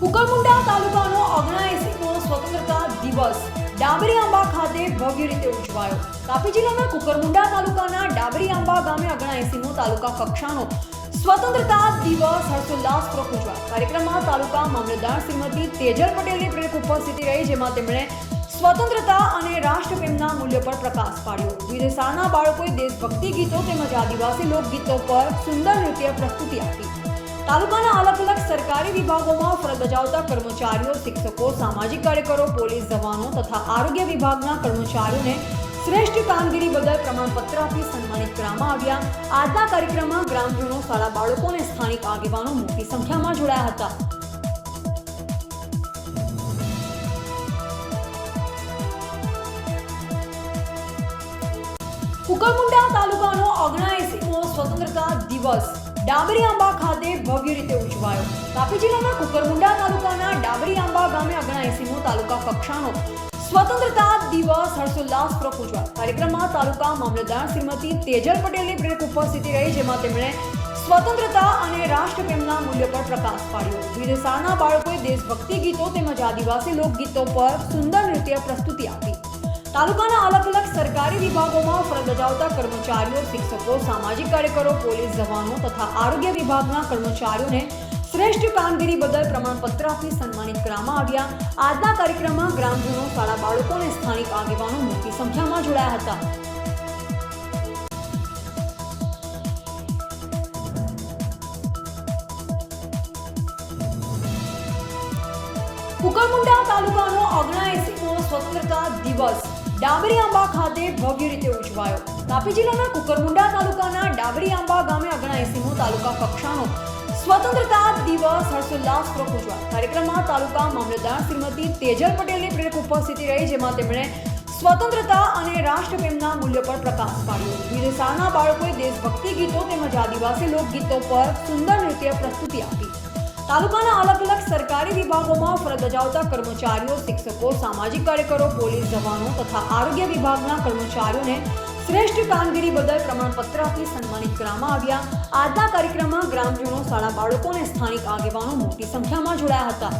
કુકરમુંડા તાલુકાનો 79મો સ્વતંત્રતા દિવસ ડાબરી આંબા ખાતે ભવ્ય રીતે ઉજવાયો। તાપી જિલ્લાના કુકરમુંડા તાલુકાના ડાબરી આંબા ગામે 79મો તાલુકા કક્ષાનો સ્વતંત્રતા દિવસ હર્ષોલ્લાસપૂર્વક ઉજવાયો। કાર્યક્રમમાં તાલુકા મામલતદાર શ્રીમતી તેજલ પટેલની પ્રેરક ઉપસ્થિતિ રહી, જેમાં તેમણે સ્વતંત્રતા અને રાષ્ટ્રપ્રેમના મૂલ્યો પર પ્રકાશ પાડ્યો। વિવિધ શાળાના બાળકોએ દેશભક્તિ ગીતો તેમજ આદિવાસી લોકગીતો પર સુંદર નૃત્ય પ્રસ્તુતિ આપી। તાલુકાના અલગ અલગ સરકારી વિભાગોમાં ફરજ બજાવતા કર્મચારીઓ, શિક્ષકો, સામાજિક કાર્યકરો, પોલીસ જવાનો તથા આરોગ્ય વિભાગના કર્મચારીઓને શ્રેષ્ઠ કામગીરી બદલ પ્રમાણપત્ર આપી સન્માનિત કરવામાં આવ્યા। આજના કાર્યક્રમમાં ગ્રામજનો, શાળા બાળકો અને સ્થાનિક આગેવાનો મોટી સંખ્યામાં જોડાયા હતા। કુકરમુંડા તાલુકાનો 79મો સ્વતંત્રતા દિવસ ડાબરી આંબા ખાતે ભવ્ય રીતે ઉજવાયો। તાપી જિલ્લાના કુકરમુંડા તાલુકાના ડાબરી આંબા ગામે 79મો તાલુકા કક્ષાનો સ્વતંત્રતા દિવસ હર્ષોલ્લાસપૂર્વક ઉજવાયો। કાર્યક્રમમાં તાલુકા મામલતદાર શ્રીમતી તેજલ પટેલની પ્રેરક ઉપસ્થિતિ રહી, જેમાં તેમણે સ્વતંત્રતા અને રાષ્ટ્રપ્રેમના મૂલ્યો પર પ્રકાશ પાડ્યો। વિવિધ શાળાના બાળકોએ દેશભક્તિ ગીતો તેમજ આદિવાસી લોકગીતો પર સુંદર નૃત્ય પ્રસ્તુતિ આપી। તાલુકાના અલગ અલગ સરકારી વિભાગોમાં ફરજ બજાવતા કર્મચારીઓ, શિક્ષકો, સામાજિક કાર્યકરો, પોલીસ જવાનો તથા આરોગ્ય વિભાગના કર્મચારીઓને શ્રેષ્ઠ કામગીરી બદલ પ્રમાણપત્ર આપી સન્માનિત કરવામાં આવ્યા। આજના કાર્યક્રમમાં ગ્રામજનો, શાળા બાળકો અને સ્થાનિક આગેવાનો મોટી સંખ્યામાં જોડાયા હતા। કુકરમુંડા તાલુકાનો 79મો સ્વતંત્રતા દિવસ ડાબરી આંબા ખાતે ભવ્ય રીતે ઉજવાયો। તાપી જિલ્લાના કુકરમુંડા તાલુકાના ડાબરી આંબા ગામે 79મો તાલુકા કક્ષાનો સ્વતંત્રતા દિવસ હર્ષોલ્લાસપૂર્વક ઉજવાયો। કાર્યક્રમમાં તાલુકા મામલતદાર શ્રીમતી તેજલ પટેલની પ્રેરક ઉપસ્થિતિ રહી, જેમાં તેમણે સ્વતંત્રતા અને રાષ્ટ્રપ્રેમના મૂલ્યો પર પ્રકાશ પાડ્યો। વિવિધ શાળાના બાળકોએ દેશભક્તિ ગીતો તેમજ આદિવાસી લોકગીતો પર સુંદર નૃત્ય પ્રસ્તુતિ આપી। તાલુકાના અલગ અલગ સરકારી વિભાગોમાં ફરજ બજાવતા કર્મચારીઓ, શિક્ષકો, સામાજિક કાર્યકરો, પોલીસ જવાનો તથા આરોગ્ય વિભાગના કર્મચારીઓને શ્રેષ્ઠ કામગીરી બદલ પ્રમાણપત્ર આપી સન્માનિત કરવામાં આવ્યા। આજના કાર્યક્રમમાં ગ્રામજનો, શાળા બાળકો અને સ્થાનિક આગેવાનો મોટી સંખ્યામાં જોડાયા હતા।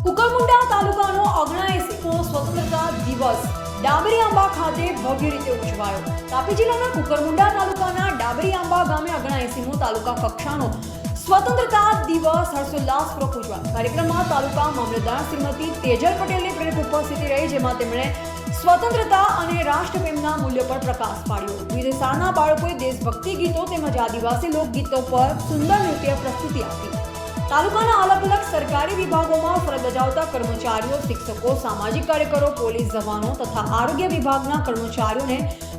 કુકરમુંડા તાલુકાનો 79મો સ્વતંત્રતા દિવસ ડાબરી આંબા ખાતે ભવ્ય રીતે ઉજવાયો। તાપી જિલ્લાના કુકરમુંડા તાલુકાના ડાબરી આંબા ગામે 79મો તાલુકા કક્ષાનો સ્વતંત્રતા દિવસ હર્ષોલ્લાસપૂર્વક ઉજવાયો। કાર્યક્રમમાં તાલુકા મામલતદાર શ્રીમતી તેજલ પટેલની પ્રેરક ઉપસ્થિતિ રહી, જેમાં તેમણે સ્વતંત્રતા અને રાષ્ટ્રપ્રેમના મૂલ્યો પર પ્રકાશ પાડ્યો। વિવિધ શાળાના બાળકોએ દેશભક્તિ ગીતો તેમજ આદિવાસી લોકગીતો પર સુંદર નૃત્ય પ્રસ્તુતિ આપી। તાલુકાના અલગ અલગ સરકારી વિભાગોમાં ફરજ બજાવતા કર્મચારીઓ, શિક્ષકો, સામાજિક કાર્યકરો, પોલીસ જવાનો તથા આરોગ્ય વિભાગના કર્મચારીઓને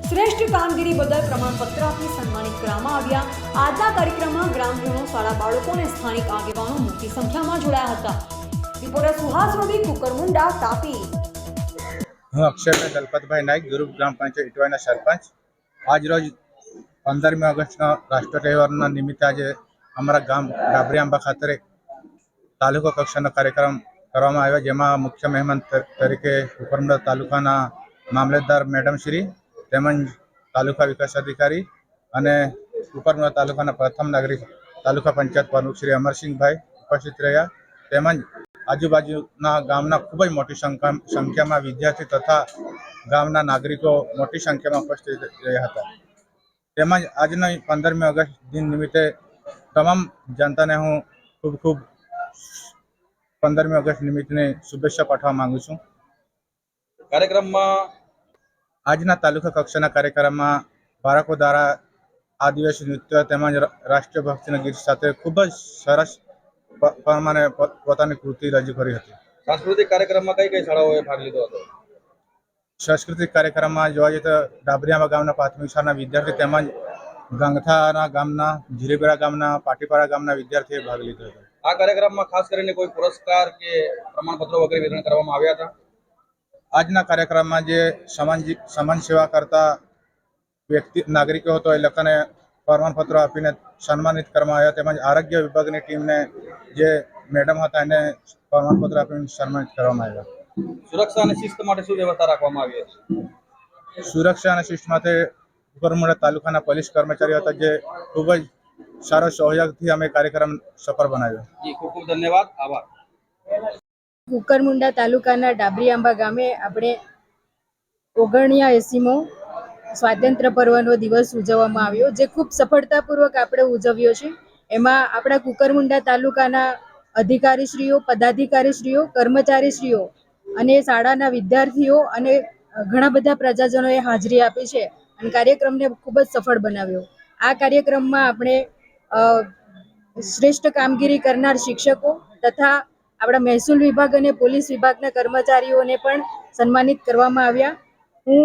શ્રેષ્ઠ કામગીરી બદલ પ્રમાણપત્ર આપી સન્માનિત કરવામાં આવ્યા। આજના કાર્યક્રમમાં ગ્રામજનો, શાળા બાળકો અને સ્થાનિક આગેવાનો મોટી સંખ્યામાં જોડાયા હતા। રિપોર્ટર સુહાસ રવિ, કુકરમુંડા, તાપી। હું અક્ષયભાઈ દલપતભાઈ નાઈક, ગુરુ ગ્રામ પંચાયત ઇટવાઈના સરપંચ। આજ રોજ 15મી ઓગસ્ટના રાષ્ટ્ર તહેવારના નિમિત્તે આજે અમારા ગામ ડાબરી આંબા ખાતે તાલુકા કક્ષાનો કાર્યક્રમ કરવામાં આવ્યો, જેમાં મુખ્ય મહેમાન તરીકે કુકરમુંડા તાલુકાના મામલતદાર મેડમ શ્રી તેમજ તાલુકા વિકાસ અધિકારી અને કુકરમુંડા તાલુકાના પ્રથમ નાગરિક તાલુકા પંચાયત પ્રમુખ શ્રી અમરસિંહભાઈ ઉપસ્થિત રહ્યા। તેમજ આજુબાજુના ગામના ખૂબ જ મોટી સંખ્યામાં વિદ્યાર્થી તથા ગામના નાગરિકો મોટી સંખ્યામાં ઉપસ્થિત રહ્યા હતા। તેમજ આજના 15મી ઓગસ્ટ દિન નિમિત્તે તમામ જનતાને હું ખૂબ 15મી ઓગસ્ટ નિમિત્તે શુભેચ્છા પાઠવવા માંગુ છું। કાર્યક્રમમાં આજના તાલુકા કક્ષાના કાર્યક્રમમાં બાળકો દ્વારા આદિવાસી નૃત્ય તેમજ રાષ્ટ્રીય ભક્તિના ગીત સાથે ખૂબ જ સરસ પ્રમાણે પોતાની કૃતિ રજૂ કરી હતી। સાંસ્કૃતિક કાર્યક્રમમાં કઈ કઈ શાળાઓએ ભાગ લીધો હતો? સાંસ્કૃતિક કાર્યક્રમમાં જોવા જઈએ તો ડાબરી આંબા ગામના પ્રાથમિક શાળાના વિદ્યાર્થી તેમજ ગંગથાના ગામના, જીરેબેડા ગામના, પાટીપાડા ગામના વિદ્યાર્થીઓએ ભાગ લીધો હતો। આ કાર્યક્રમમાં ખાસ કરીને કોઈ પુરસ્કાર કે પ્રમાણપત્રો વગેરે વિતરણ કરવામાં આવ્યા હતા? આજના કાર્યક્રમમાં જે સમાજ સેવા કરતા વ્યક્તિ નાગરિકો હતો એ લોકોને પ્રમાણપત્રો આપીને સન્માનિત કરવામાં આવ્યા, તેમજ આરોગ્ય વિભાગની ટીમને જે મેડમ હતા એને પ્રમાણપત્ર આપીને સન્માનિત કરવામાં આવ્યા. સુરક્ષા અને શિસ્ત માટે શું વ્યવસ્થા રાખવામાં આવી હતી? સુરક્ષા અને શિસ્ત માટે કુકરમુંડા તાલુકાના પોલીસ કર્મચારીઓ હતા, જે ખૂબ જ સારો સહયોગથી અમે કાર્યક્રમ સફળ બનાવ્યો. જી, ખૂબ ખૂબ ધન્યવાદ, આભાર. કુકરમુંડા તાલુકાના ડાબરીઆંબા ગામે આપણે 79મો સ્વાતંત્ર્ય પર્વનો દિવસ ઉજવવામાં આવ્યો, જે ખૂબ સફળતાપૂર્વક આપણે ઉજવ્યો છે. એમાં આપણા કુકરમુંડા તાલુકાના અધિકારીશ્રીઓ, પદાધિકારીશ્રીઓ, કર્મચારીશ્રીઓ અને શાળાના વિદ્યાર્થીઓ અને ઘણા બધા પ્રજાજનોએ હાજરી આપી છે અને કાર્યક્રમને ખૂબ જ સફળ બનાવ્યો. આ કાર્યક્રમમાં આપણે શ્રેષ્ઠ કામગીરી કરનાર શિક્ષકો તથા આપણા મહેસૂલ વિભાગ અને પોલીસ વિભાગના કર્મચારીઓને પણ સન્માનિત કરવામાં આવ્યા. હું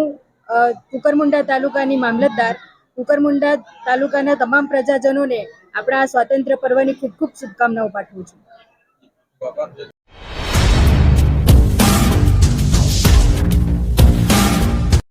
કુકરમુંડા તાલુકાની મામલતદાર, કુકરમુંડા તાલુકાના તમામ પ્રજાજનોને આપણા સ્વાતંત્ર્ય પર્વની ખૂબ ખૂબ શુભકામનાઓ પાઠવું છું.